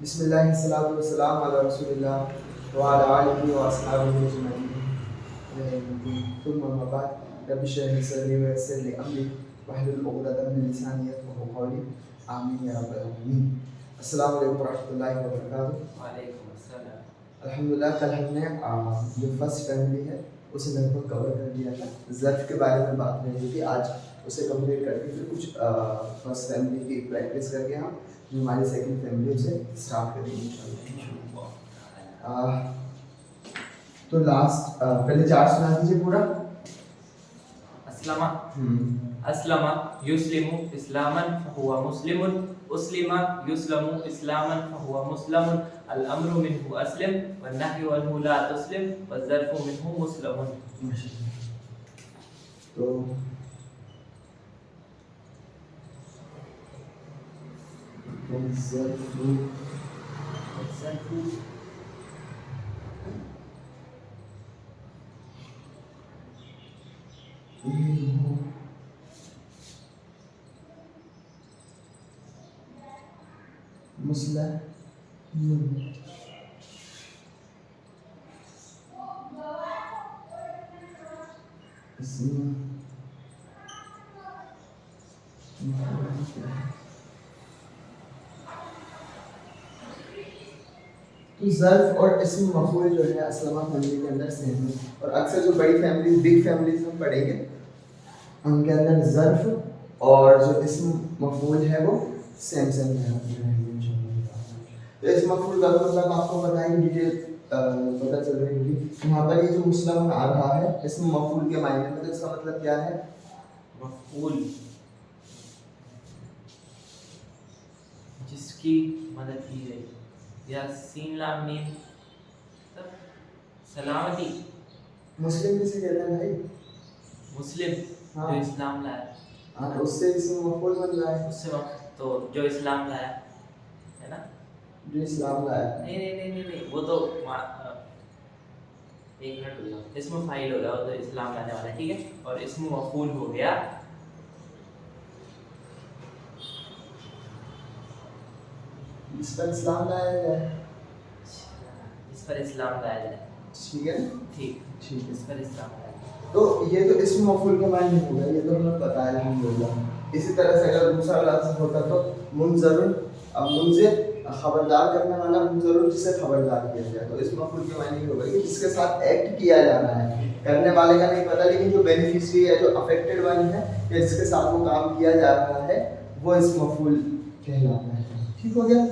بسم اللہ الصلاۃ والسلام علی رسول اللہ وعلی آلہ واصحابہ اجمعین ثم اما بعد رب اشرح لي صدری ويسر لي امری واحلل عقدۃ من لسانی یفقهوا قولی آمین یا رب العالمین۔ السلام علیکم ورحمۃ اللہ وبرکاتہ۔ وعلیکم السلام۔ الحمدللہ کل ہم نے جو فرسٹ فیملی ہے اسے لگ بھگ کور کر دیا تھا، ظرف کے بارے میں بات رہی تھی، آج اسے کمپلیٹ کر کے پھر کچھ فرسٹ فیملی کی پریکٹس کر کے ہم جو ہماری سیکنڈ فیملی اسے اسٹارٹ کریں گے انشاءاللہ۔ تو لاسٹ پہلے چار سنا دیجیے پورا۔ اسلم یسلم اسلاما فهو مسلم، اسلم یسلم اسلاما فهو مسلم، الامر منه اسلم والنهي عنه لا تسلم والظرف منه مسلم۔ تو مسلم تو ظرف اور اسم مفعول جو ہے اسلمہ فیملی کے اندر سیم ہے، اور اکثر جو بڑی فیملی بگ فیملیز ہم پڑھیں گے ان کے اندر ظرف اور جو اسم مفعول ہے وہ سیم ہے۔ تو اسم مفعول کا مطلب آپ کو پتہ ہے، ڈیٹیل پتہ چل رہی ہوگی۔ یہاں پر یہ جو مسلم آ رہا ہے اسم مفعول کے معنی میں، تو اس کا مطلب کیا ہے؟ مفعول جس کی مدد کی گئی، یا سین لام میم سلامتی۔ مسلم کسے کہتے ہیں بھائی؟ مسلم ہاں جو اسلام لایا، ہاں، تو اس سے اسم مفعول بن رہا ہے، اس سے تو جو اسلام لایا ہے نا، جو اسلام لایا ہے۔ نہیں وہ تو ایک منٹ ہو گیا، اسم فاعل ہو گیا، وہ تو اسلام لانے والا ہے، ٹھیک ہے، اور اسم مفعول ہو گیا اس پر اسلام لایا جائے، اس پر اسلام لایا جائے، ٹھیک ہے ٹھیک، اس پر اسلام لایا جائے۔ تو یہ تو اسم مفعول کے معنی ہو گیا، یہ تو ہمیں پتہ ہے الحمدللہ۔ اسی طرح سے اگر دوسرا لفظ ہوتا تو منذر، منذر خبردار کرنے والا، منذر جسے خبردار کیا جائے، تو اسم مفعول کے معنی ہوگا کہ جس کے ساتھ ایکٹ کیا جانا ہے، کرنے والے کا نہیں پتہ، لیکن جو بینیفیشری ہے، جو افیکٹڈ ون ہے، یا جس کے ساتھ وہ کام کیا جا رہا ہے، وہ اسم مفعول کہلاتا ہے۔ ٹھیک ہو گیا؟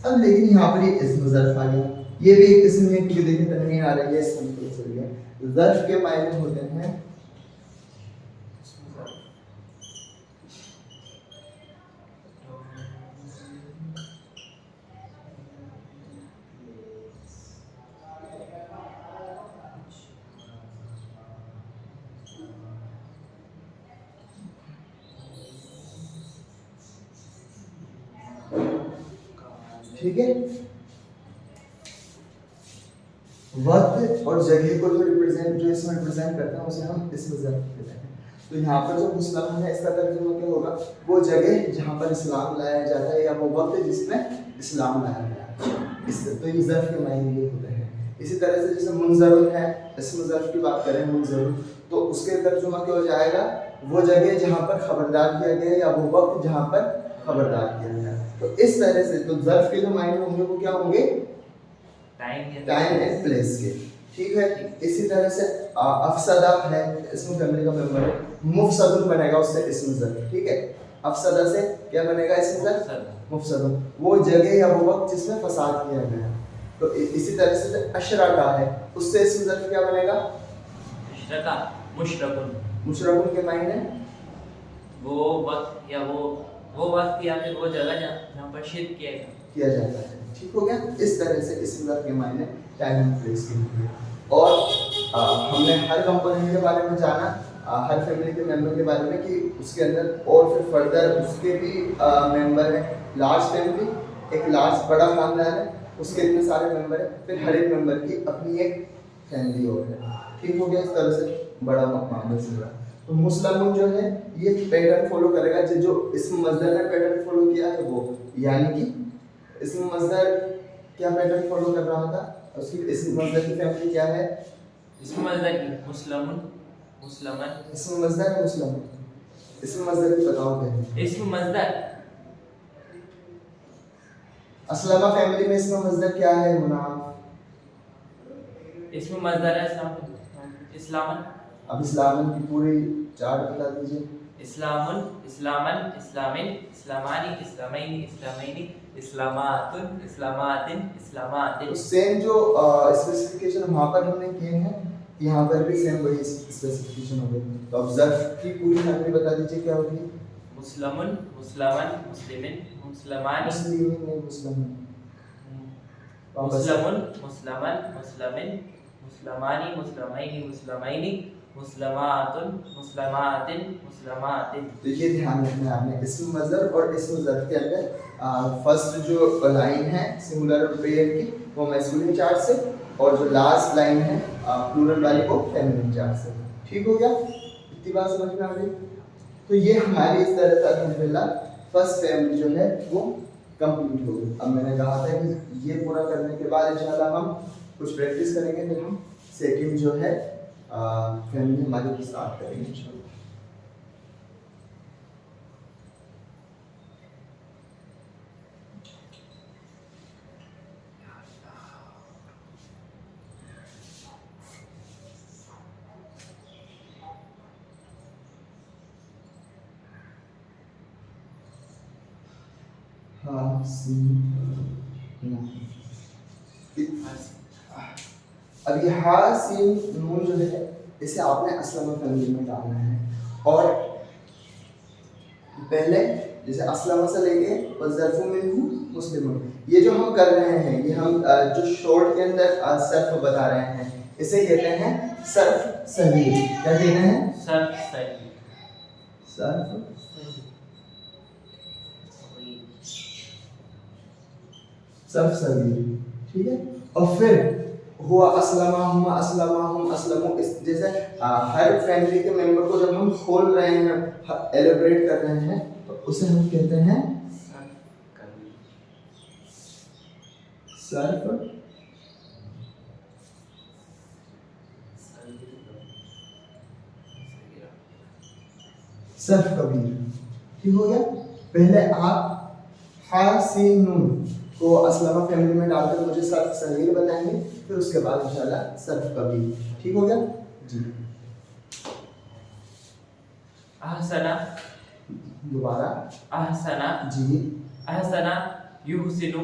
اب لیکن یہاں پر یہ اسم ظرف آ گیا، یہ بھی ایک قسم ہے، کیونکہ دیکھیں تنوین آ رہی ہے، اس میں تو چل گیا۔ ظرف کے معنی ہوتے ہیں ٹھیک ہے، وقت اور جگہ کو جو ریپرزینٹ، جو اس میں ریپرزینٹ کرتے ہیں اسے ہم اسم ظرف کہتے ہیں۔ تو یہاں پر جو مسلم ہے، اس کا ترجمہ کیا ہوگا؟ وہ جگہ جہاں پر اسلام لایا جاتا ہے، یا وہ وقت جس میں اسلام لایا جاتا ہے، اس سے تو یہ ظرف کے معنی یہ ہوتے ہیں۔ اسی طرح سے جیسے منظر ہے، اسم ظرف کی بات کریں منظر، تو اس کے ترجمہ کیا ہو جائے گا؟ وہ جگہ جہاں پر خبردار کیا گیا، یا وہ وقت جہاں پر خبردار کیا گیا۔ تو اس طرح سے تو ظرف کے جو معنی ہوں گے وہ کیا ہوں گے؟ ٹائم اینڈ پلیس کے، ٹھیک ہے۔ اسی طرح سے افسدہ ہے، اسم فیملی کا ممبر ہے، مفسد بنے گا اس سے اسم ظرف، ٹھیک ہے۔ افسدہ سے کیا بنے گا اسم ظرف؟ مفسد، وہ جگہ یا وہ وقت جس میں فساد کیا گیا۔ تو اسی طرح سے اشرکا ہے، اس سے اسم ظرف کیا بنے گا؟ اشرکا مشرکن، مشرکن کے معنی ہے وہ وقت، یا وہ وقت یا پھر وہ جگہ جہاں پر شرک کیا جاتا ہے، ٹھیک ہو گیا۔ اس طرح سے اسم ظرف کے معنی ٹائم اینڈ پلیس کے ہوئے، اور ہم نے ہر کمپوننٹ کے بارے میں جانا، ہر فیملی کے ممبر کے بارے میں، کہ اس کے اندر اور پھر فردر اس کے بھی ممبر ہیں۔ لارج فیملی، ایک لارج بڑا خاندان ہے، اس کے اتنے سارے ممبر ہیں، پھر ہر ایک ممبر کی اپنی ایک فیملی اور ہے، ٹھیک ہو گیا۔ اس طرح سے بڑا معاملہ چل رہا ہے۔ تو مسلم جو ہے یہ پیٹرن فالو کرے گا، جو اسم مصدر نے پیٹرن فالو کیا ہے وہ، یعنی کہ اسم مصدر کیا پیٹرن فالو کر رہا تھا؟ اس کی اسم مصدر کی فیملی کیا ہے؟ اسم مصدر کی مسلم مسلمن. اسم مصدر ہے مسلم. اسم مصدر کی بتاؤ کیا ہے؟ اسم مصدر اسلمہ فیملی میں اسم مصدر کیا ہے مناف؟ اسم مصدر ہے اسلامن. اب اسلامن کی پوری چارٹ بتا دیجیے. اسلامن اسلامن اسلامن اسلامانی اسلامین اسلامینی اسلاماتن اسلاماتن اسلاماتن. سیم جو اسپیسیفکیشن وہاں پر ہم نے کیے ہیں یہاں پر بھی سیم وہی اسپیسیفکیشن ہو گئی. تو اب ظرف کی پوری فیملی بتا دیجیے کیا ہوگی. مسلمن مسلمن مسلمن مسلمان مسلمین نہیں مسلمین. مسلمن مسلمن مسلمن مسلمانی مسلمینی مسلمینی مسلماتن مسلماتن مسلماتن. تو یہ دھیان رکھنا ہے آپ نے اسم مصدر اور اسم ظرف کے اندر فرسٹ جو لائن ہے سنگولر پیئر کی وہ میسکولین چارج سے اور جو لاسٹ لائن ہے پلورل والی وہ فیمینن چارج سے. ٹھیک ہو گیا؟ اتنی بات سمجھ میں آ گئی. تو یہ ہماری اس طرح سے الحمدللہ فرسٹ فیملی جو ہے وہ کمپلیٹ ہو گئی. اب میں نے کہا تھا کہ یہ پورا کرنے کے بعد انشاءاللہ ہم کچھ پریکٹس کریں گے پھر ہم سیکنڈ جو ہے فیملی ہماری اسٹارٹ کریں گے انشاءاللہ. اب یہ ہا سین نون جو ہے اسے آپ نے اسلمہ فیملی میں ڈالنا ہے. اور پہلے جیسے اسلمہ سے لے کے وظرف منہ مسلم یہ جو ہم کر رہے ہیں یہ ہم جو شارٹ کے اندر صرف بتا رہے ہیں اسے کہتے ہیں صرف صغیر. کیا کہتے ہیں؟ صرف صغیر. صرف صرف صغیر. ٹھیک ہے. اور پھر ہوا اسلمہم اسلمہم اسلمو جیسے ہر فیملی کے ممبر کو جب ہم کھول رہے ہیں ایلیبریٹ کر رہے ہیں تو اسے ہم کہتے ہیں صرف صرف کبیر. ٹھیک ہو گیا. پہلے آپ ہا سین نون کو اسلمہ فیملی میں ڈال کر مجھے صرف صغیر بتائیں گے پھر اس کے بعد انشاءاللہ صرف کبیر. ٹھیک ہو گیا جی. احسنا دوبارہ احسنا جی. احسنا یحسن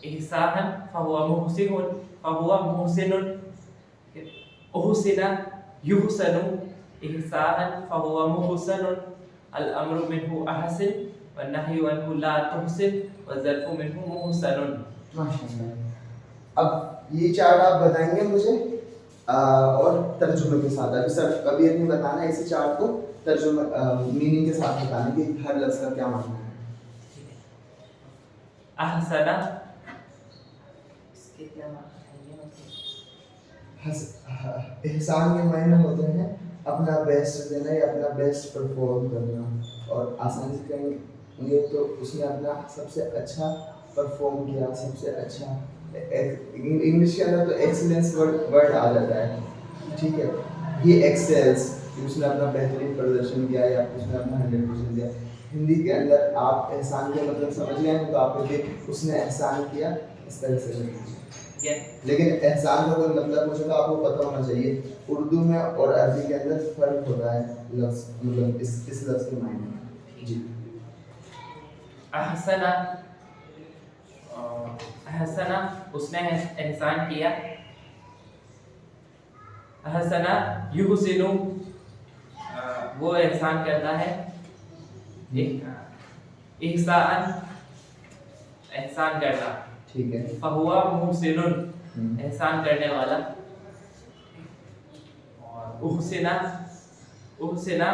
احسانا فهو محسن فهو محسن. احسن یحسن احسانا فهو محسن. الامر منه احسن والنهي عنه لا تحسن والظرف منه محسن. ماشاءاللہ. اب یہ چارٹ آپ بتائیں گے مجھے اور ترجمے کے ساتھ. ابھی صرف کبھی نہیں بتانا ہے, اسی چارٹ کو ترجمہ میننگ کے ساتھ بتانا کہ ہر لفظ کا کیا معنی ہے. احسنا اس کے کیا معنی ہے؟ احسان کے معنی ہوتے ہیں اپنا بیسٹ دینا یا اپنا بیسٹ پرفارم کرنا. اور آسانی سے کہیں گے تو اس نے اپنا سب سے اچھا پرفارم کیا, سب سے اچھا. انگلش کے اندر تو ایکسلنس ورڈ آ جاتا ہے. ٹھیک ہے. یہ ایکسلس اس نے اپنا بہترین پردرشن کیا یا اس نے اپنا 100% دیا. ہندی کے اندر آپ احسان کے مطلب سمجھ گئے ہیں تو آپ کو کہ اس نے احسان کیا اس طرح سے. لیکن احسان کا کوئی مطلب مجھے تو آپ کو پتہ ہونا چاہیے. اردو میں اور عربی کے اندر فرق ہوتا ہے لفظ مطلب اس لفظ کے معنی میں. جی. احسنا احسنا اس نے احسان کیا. احسنا یحسن وہ احسان کرتا ہے. احسان احسان کرنا. ٹھیک ہے. فہو محسن احسان کرنے والا. اور احسنا احسنا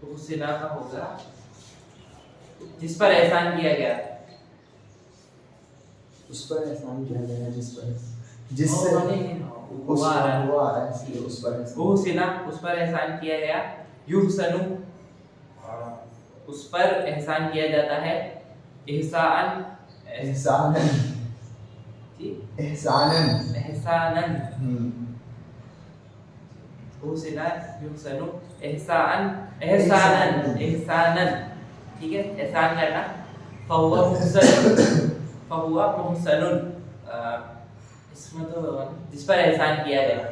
احسنا کا ہوگا جس پر احسان کیا گیا. اس پر احسان کیا گیا جس پر جس سے وہ آ رہا ہے اس لیے اس پر احسنا اس پر احسان کیا گیا. یحسن اس پر احسان کیا جاتا ہے. احسان احسانن جی احسانن احسانن حسن یحسن احسانن ٹھیک ہے احسان کرنا فهو محسن اس میں تو جس پر احسان کیا جائے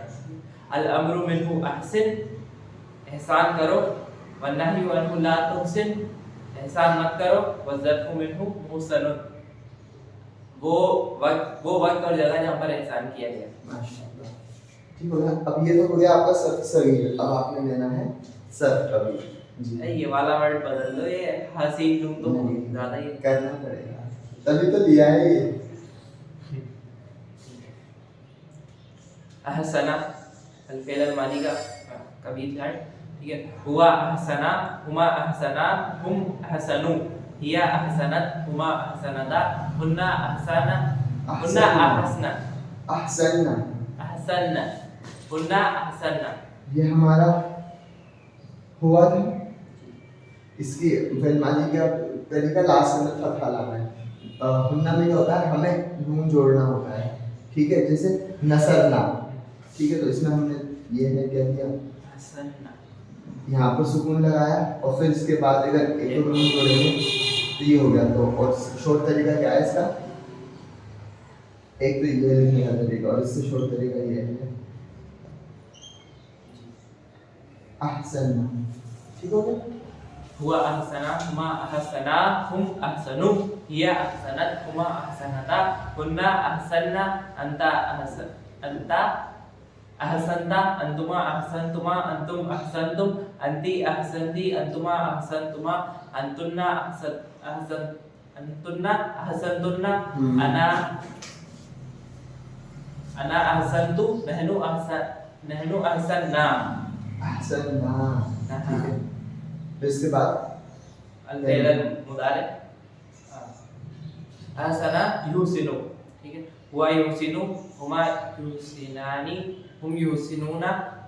الامر منه احسن احسان کرو والنهي عنه لا تحسن احسان مت کرو والظرف منه محسن وہ وقت اور جگہ جہاں پر احسان کیا گیا. ماشاءاللہ ٹھیک ہو گیا. اب یہ تو ہو گیا آپ کا صرف صغیر. اب آپ نے لینا ہے صرف کبیر. جی یہ والا ورڈ بدل دو. یہ حسین تم تو زیادہ ہی کرنا پڑے گا تبھی تو لیا ہے یہ. احسنا الفعل الماضی کا کبیر ہے ٹھیک ہے. ہوا احسنا ہما احسنا ہم احسنوا هي احسنت هما احسنتا هن احسنا هن احسنا احسننا احسننا هن احسننا. یہ ہمارا ہوا تھا. اس کی فعل ماضی کا طریقہ لاسٹ میں فتحہ لانا ہے. ہن میں کیا ہوتا ہے ہمیں نون جوڑنا ہوتا ہے ٹھیک ہے. جیسے نصرنا ٹھیک ہے تو اس میں ہم نے یہ ہے کیا کیا احسننا یہاں پر سکون لگایا اور پھر اس کے بعد اگر ایک دو نون جوڑیں گے تو یہ ہو گیا. تو اور شورٹ طریقہ کیا ہے اس کا ایک تو یہ لکھنے کا طریقہ اور اس سے شورٹ طریقہ یہ ہے احسننا. ٹھیک ہو گیا. ہوا احسنا ہما احسنا ہم احسنوا هي احسنت ہما احسنتا هن احسننا انت احسنتا انتما احسنتما انتم احسنتم انتی احسنتی انتما احسنتما انتن احسنتن انا احسنت نحن احسننا احسننا. ٹھیک ہے. پھر اس کے بعد الفعل المضارع احسن یحسن ٹھیک ہے. ہوا یحسن ہما یحسنانی ہم یحسنون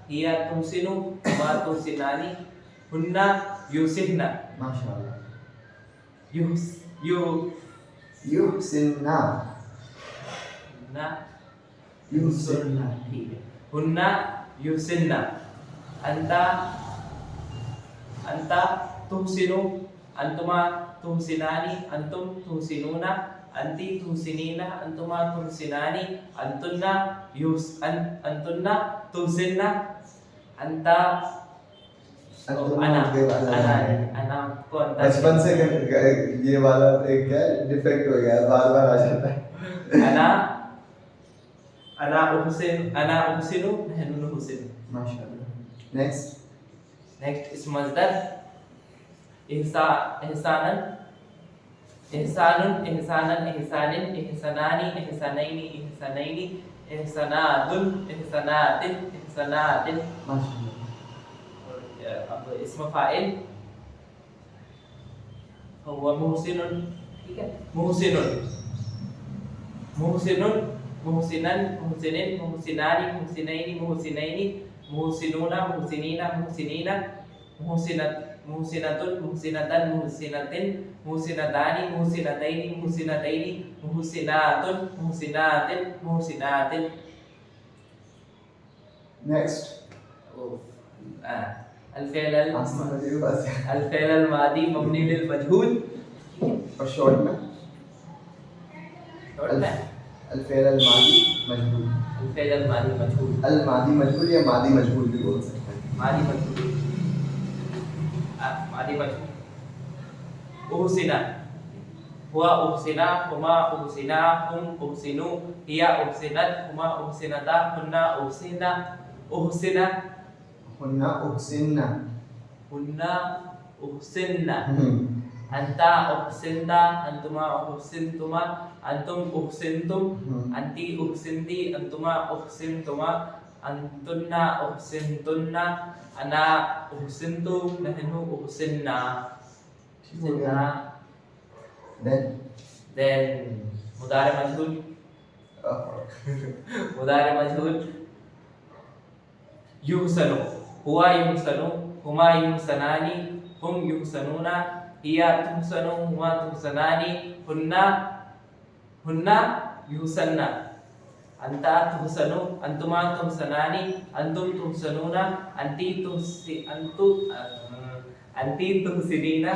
هي تحسن ہما تحسنان هن یحسن. ماشاءاللہ. یحسننا یحسننا ٹھیک ہے. هن یحسن انت تحسن انتما تحسنان انتم تحسنون انتی تحسنین انتما تحسنان انتن تحسن انت انا کو بچپن سے یہ والا ایک کیا ڈیفیکٹ ہو گیا بار بار آ جاتا ہے. انا احسن نحن نحسن. ماشاءاللہ. نیکسٹ اسم مصدر احسانن احسانن احسانن احسانن احسانانی احسانین احسانین احساناتن احساناتن احساناتن. ماشاءاللہ. اب اسم فاعل هو محسن ٹھیک ہے. محسن محسنن محسنین محسنان محسنین محسنین محسنون محسنین محسنین محسنت محسنتن محسنتن محسنتن محسنتان محسنتین محسنتین محسناتن محسناتن محسناتن. نیکسٹ الفعل الماضی مبنی للمجهول. اور شارٹ میں الفعل الماضی مجهول. الفعل الماضی مجهول. الماضی مجهول یا ماضی مجهول بھی بول سکتے ہیں. ماضی مجهول ماضی مجهول. احسنا ہوا احسنا ہما احسنا ہم احسنوا هي احسنت ہما احسنتا هن احسنا احسنا هن احسننا هن احسننا انت احسنتا انتما احسنتما انتم احسنتم انتی احسنتی انتما احسنتما انتن احسنتن انا احسنت نحن احسننا. then مضارع مجهول مضارع مجهول یحسن ہوا یحسن ہما یحسنان ہم یحسنون هي تحسن ہما تحسنان هن hunna yuhsanna, anta tuhsanu, antuma tuhsanani, antum tuhsanuna, anti tuhsinina.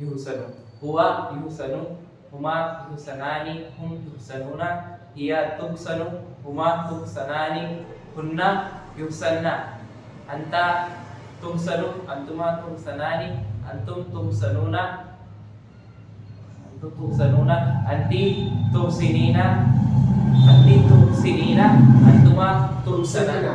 yuhsanu, huwa yuhsanu, huma yuhsanani, hum yuhsanuna, hiya tuhsanu, huma tuhsanani, hunna yuhsanna, anta tuhsanu, antuma tuhsanani, antum tuhsanuna, anti tuhsinina, antuma tuhsanana.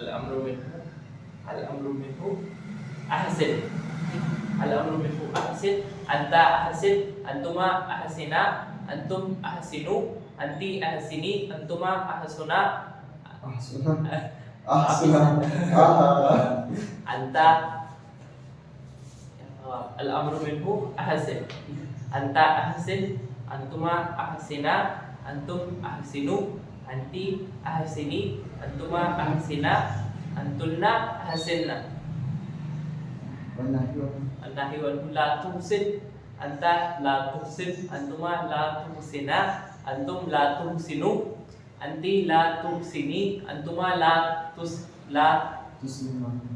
الأمر منه أحسن، الأمر منه أحسن، أنت أحسن، أنتما أحسنا، أنتم أحسنوا، أنت أحسني، أنتما أحسنا، أنت الأمر منه أحسن، أنت أحسن، أنتما أحسنا، أنتم أحسنوا، أنت أحسني، أنتما أحسنا، أنتنا أحسنا. النهي والنهي لا تحسن، anta la tuhsin, antuma la tuhsina, antum la tuhsinu, anti la tuhsini, antuma la تسلم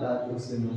لا تحسنوا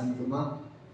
أنتما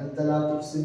أنت لا تحسن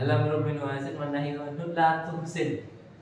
الأمر بالمعروف والنهي عن المنكر لا تحسن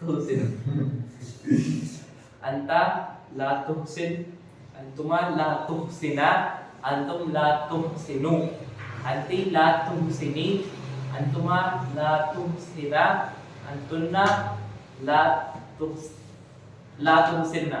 tuhsin, anta la tuhsin, antuma la tuhsina, antum la tuhsinu, anti la tuhsini, antuma la tuhsina, antunna la tuhsinna.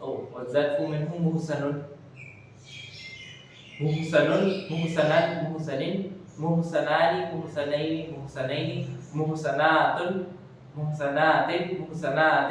والظرف منه محسن محسن محسنا محسن محسنان محسنين محسنين محسنات محسنات محسنات.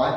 8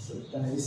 27।